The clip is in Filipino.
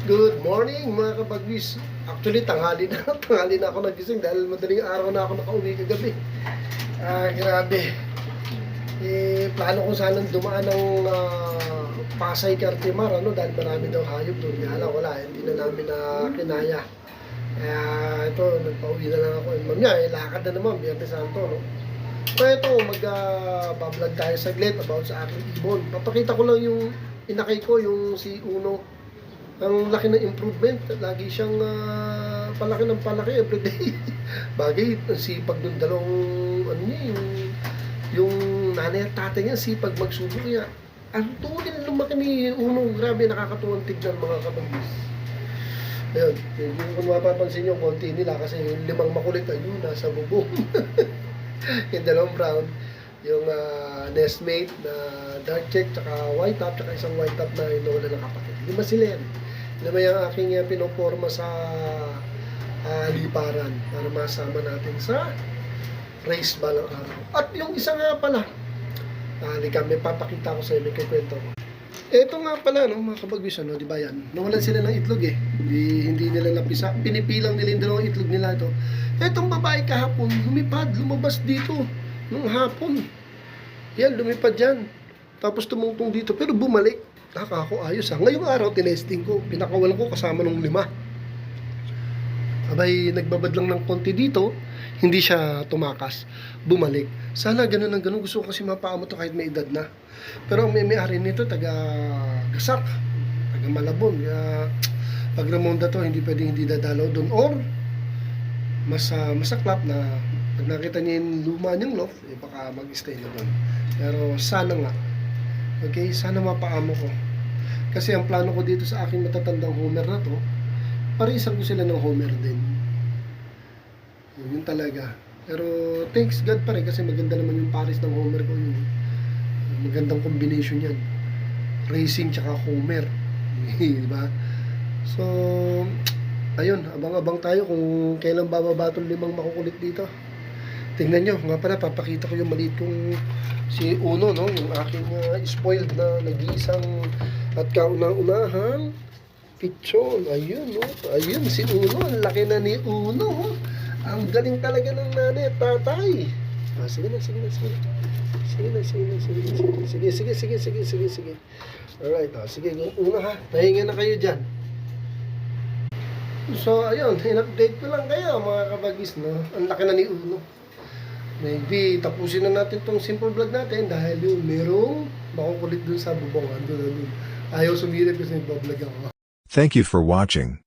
Good morning mga kabagwis. Actually, tanghali na. Tanghali na ako nagising dahil madaling araw na ako nakauwi kagabi. Grabe. Plano ko sanang dumaan ng Pasay Cartimar, dahil marami daw hayop doon. Nga lang, wala. Hindi na namin na kinaya. Kaya ito, nagpauwi na lang ako. Mamaya, lakad na naman, Biyernes Santo, no? Kaya ito, mag-vlog tayo saglit about sa aking ibon. Papakita ko lang yung inakay ko, yung si Uno. Ang laki ng improvement. Lagi siyang palaki ng palaki everyday. Bagay, ang sipag ng dalawang, yung nanay at tatay niya, sipag magsubo. Kaya, ang tuloy na lumaki ni Uno. Grabe, nakakatuwang tignan mga kabagis. Ayun, kung mapapansin nyo, konti nila kasi yung limang makulit, ayun, nasa bubong. Yung dalawang brown, yung nestmate na dark check, tsaka white top, tsaka isang white top na inola ng kapatid. Lima sila yan. Lima yung aking pinoporma sa liparan para masama natin sa race balang araw. At yung isa nga pala, may papakita ko sa inyo, may kikwento ko. Ito nga pala, mga kabagwis, di ba yan? Nawalan sila ng itlog Hindi nila napisa. Pinipilang nila yung dalawang itlog nila ito. Etong babae kahapon, lumabas dito nung hapon. Yan, lumipad yan. Tapos tumungtong dito, pero bumalik. Ako ayos Ngayong araw, tinesting ko. Pinakawalan ko kasama ng 5. Abay, nagbabad lang ng konti dito. Hindi siya tumakas. Bumalik. Sana ganun ang ganun. Gusto ko kasi mapaamo to kahit may edad na. Pero ang may-ari nito, taga-Gasak. Taga-Malabon. Kaya, pag Ramonda to, hindi pwedeng hindi dadalaw doon. Or, mas masaklap na pag nakita niya yung luma niyang loft, baka mag-stay na doon. Pero sana nga. Okay, sana mapaamo ko. Kasi ang plano ko dito sa aking matatandang Homer na to, parisan ko sila ng Homer din. Yun talaga. Pero thanks God pa rin kasi maganda naman yung pares ng Homer ko yun. Magandang combination yan. Racing tsaka Homer. Diba? So, ayun, abang-abang tayo kung kailan bababa itong 5 makukulit dito. Tingnan nyo, nga pala, papakita ko yung maliit kong si Uno, yung aking spoiled na nag-iisang at kaunang-unahang pichon. Ayun, ayun, si Uno, ang laki na ni Uno. Ang galing talaga ng nanay at tatay. Sige na. Sige. Alright, sige, Uno ha. Pahinga na kayo dyan. So, ayun, in-update ko lang kayo mga kabagis, Ang laki na ni Uno. Maybe tapusin na natin tong simple vlog natin dahil yung merong makukulit dun sa bubong. Ayaw sumilip kasi nagbablog ako. Thank you for watching.